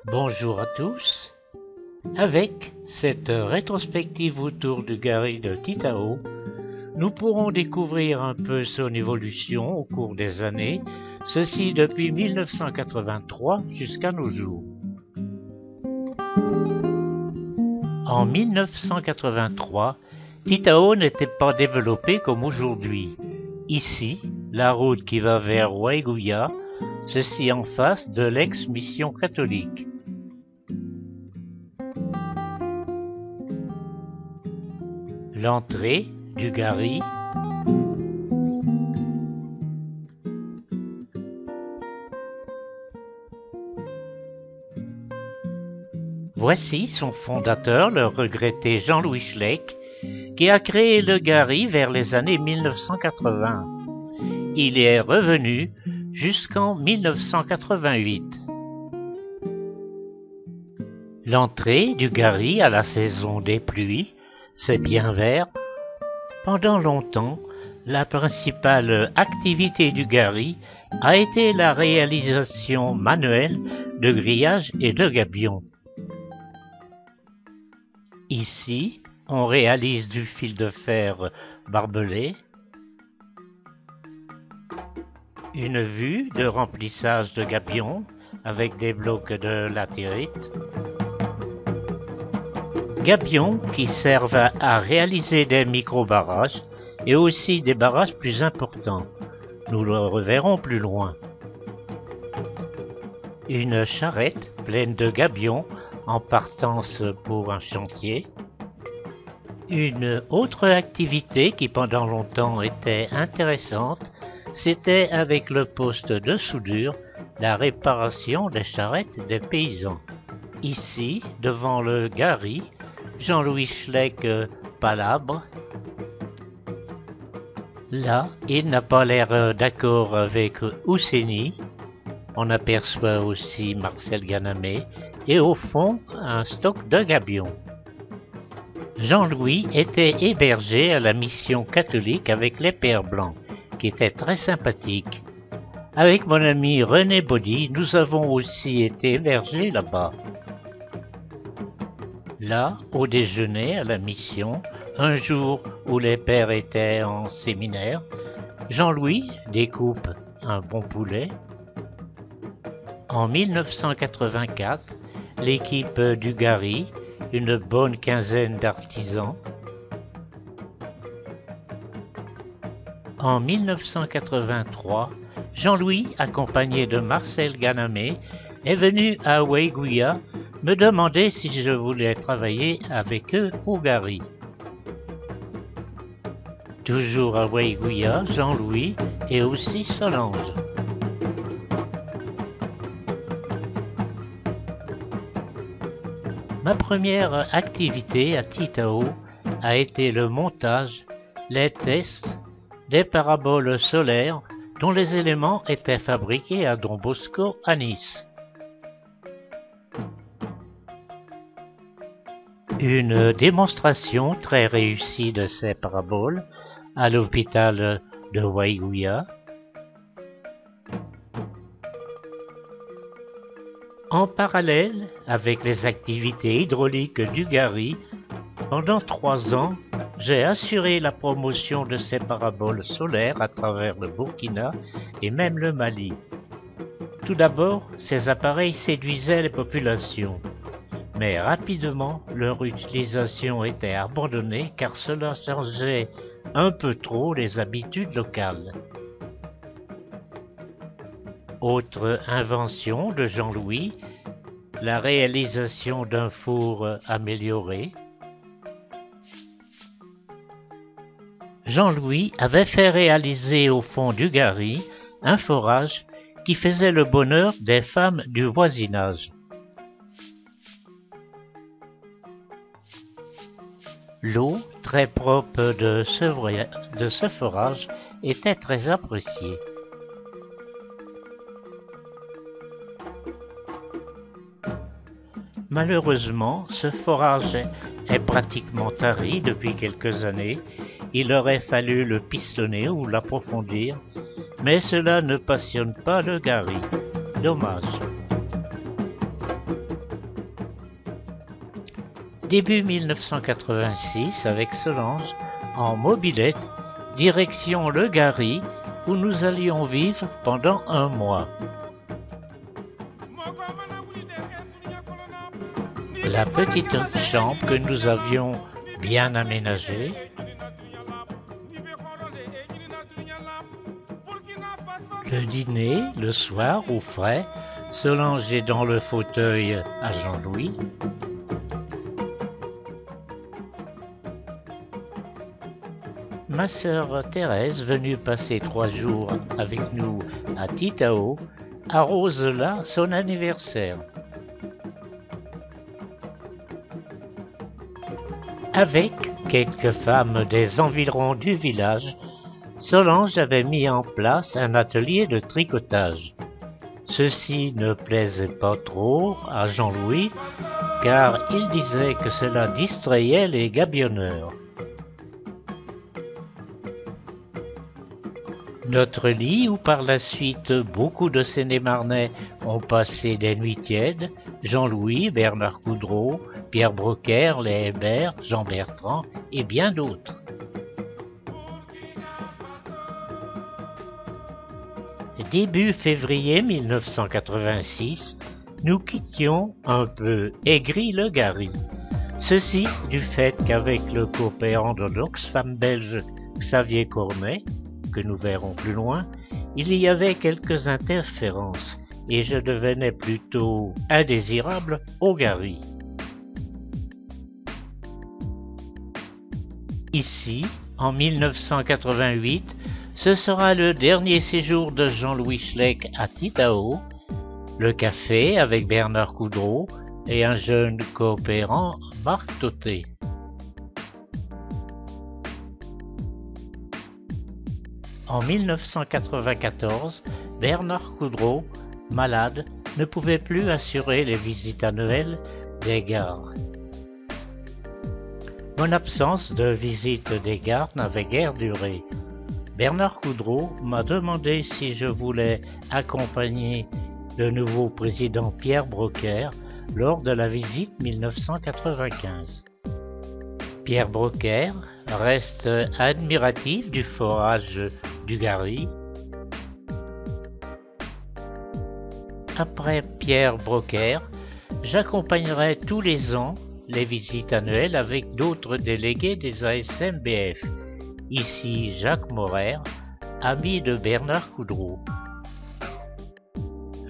Bonjour à tous. Avec cette rétrospective autour du Gary de Titao, nous pourrons découvrir un peu son évolution au cours des années, ceci depuis 1983 jusqu'à nos jours. En 1983, Titao n'était pas développé comme aujourd'hui. Ici, la route qui va vers Waiguya, ceci en face de l'ex-mission catholique. L'entrée du Gary. Voici son fondateur, le regretté Jean-Louis Schleck, qui a créé le Gary vers les années 1980. Il est revenu jusqu'en 1988. L'entrée du Gary à la saison des pluies, c'est bien vert. Pendant longtemps, la principale activité du Gary a été la réalisation manuelle de grillage et de gabions. Ici, on réalise du fil de fer barbelé, une vue de remplissage de gabions avec des blocs de latérite, gabions qui servent à réaliser des micro-barrages et aussi des barrages plus importants. Nous le reverrons plus loin. Une charrette pleine de gabions en partance pour un chantier. Une autre activité qui pendant longtemps était intéressante, c'était avec le poste de soudure, la réparation des charrettes des paysans. Ici, devant le Gary, Jean-Louis Schleck palabre. Là, il n'a pas l'air d'accord avec Housseni. On aperçoit aussi Marcel Ganamé et au fond, un stock de gabions. Jean-Louis était hébergé à la mission catholique avec les Pères Blancs, qui était très sympathique. Avec mon ami René Baudy, nous avons aussi été hébergés là-bas. Là, au déjeuner à la mission, un jour où les pères étaient en séminaire, Jean-Louis découpe un bon poulet. En 1984, l'équipe du Gary, une bonne quinzaine d'artisans. En 1983, Jean-Louis, accompagné de Marcel Ganamé, est venu à Waiguya me demander si je voulais travailler avec eux au Gary. Toujours à Waiguya, Jean-Louis et aussi Solange. Ma première activité à Titao a été le montage, les tests des paraboles solaires dont les éléments étaient fabriqués à Don Bosco à Nice. Une démonstration très réussie de ces paraboles à l'hôpital de Waiguya. En parallèle avec les activités hydrauliques du Gary, pendant 3 ans, j'ai assuré la promotion de ces paraboles solaires à travers le Burkina et même le Mali. Tout d'abord, ces appareils séduisaient les populations, mais rapidement leur utilisation était abandonnée car cela changeait un peu trop les habitudes locales. Autre invention de Jean-Louis, la réalisation d'un four amélioré. Jean-Louis avait fait réaliser au fond du Gary un forage qui faisait le bonheur des femmes du voisinage. L'eau, très propre de ce forage, était très appréciée. Malheureusement, ce forage est pratiquement tari depuis quelques années. Il aurait fallu le pistonner ou l'approfondir, mais cela ne passionne pas le Gary. Dommage. Début 1986 avec Solange en mobilette, direction Le Gary, où nous allions vivre pendant un mois. La petite chambre que nous avions bien aménagée, le dîner le soir au frais, Solange est dans le fauteuil à Jean-Louis. Ma sœur Thérèse, venue passer 3 jours avec nous à Titao, arrose là son anniversaire. Avec quelques femmes des environs du village, Solange avait mis en place un atelier de tricotage. Ceci ne plaisait pas trop à Jean-Louis, car il disait que cela distrayait les gabionneurs. Notre lit, où par la suite beaucoup de Seine-et-Marnais ont passé des nuits tièdes, Jean-Louis, Bernard Coudreau, Pierre Brocaire, Les Hébert, Jean Bertrand et bien d'autres. Début février 1986, nous quittions un peu aigri Le Gary. Ceci du fait qu'avec le coopérant de l'Oxfam belge Xavier Cornet, que nous verrons plus loin, il y avait quelques interférences et je devenais plutôt indésirable au Gary. Ici, en 1988, ce sera le dernier séjour de Jean-Louis Schleck à Titao, le café avec Bernard Coudreau et un jeune coopérant, Marc Tauté. En 1994, Bernard Coudreau, malade, ne pouvait plus assurer les visites annuelles des gares. Mon absence de visite des gares n'avait guère duré. Bernard Coudreau m'a demandé si je voulais accompagner le nouveau président Pierre Brocaire lors de la visite 1995. Pierre Brocaire reste admiratif du forage du Gary. Après Pierre Brocaire, j'accompagnerai tous les ans les visites annuelles avec d'autres délégués des ASMBF. Ici Jacques Morer, ami de Bernard Coudreau.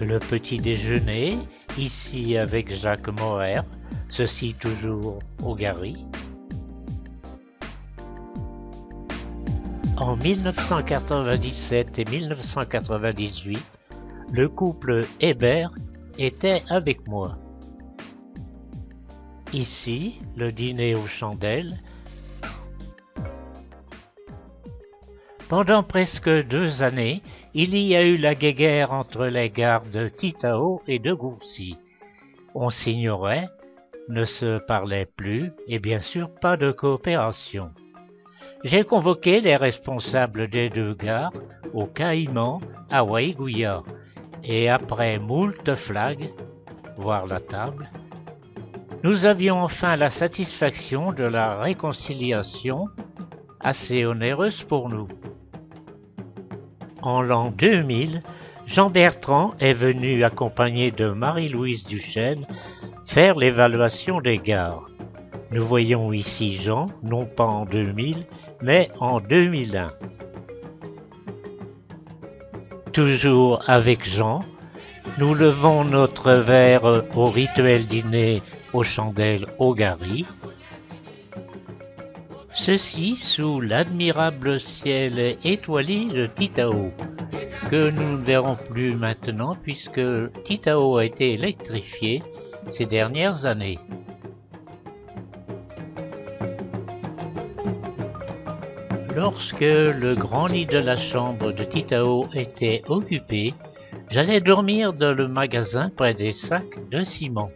Le petit déjeuner, ici avec Jacques Morer, ceci toujours au Gary. En 1997 et 1998, le couple Hébert était avec moi. Ici, le dîner aux chandelles. Pendant presque 2 années, il y a eu la guéguerre entre les gares de Titao et de Gourcy. On s'ignorait, ne se parlait plus et bien sûr pas de coopération. J'ai convoqué les responsables des 2 gares au Caïman à Waïgouya et après moult flags, voire la table, nous avions enfin la satisfaction de la réconciliation assez onéreuse pour nous. En l'an 2000, Jean Bertrand est venu accompagné de Marie-Louise Duchesne faire l'évaluation des gares. Nous voyons ici Jean, non pas en 2000, mais en 2001. Toujours avec Jean, nous levons notre verre au rituel dîner aux chandelles au Gary. Ceci sous l'admirable ciel étoilé de Titao, que nous ne verrons plus maintenant puisque Titao a été électrifié ces dernières années. Lorsque le grand lit de la chambre de Titao était occupé, j'allais dormir dans le magasin près des sacs de ciment.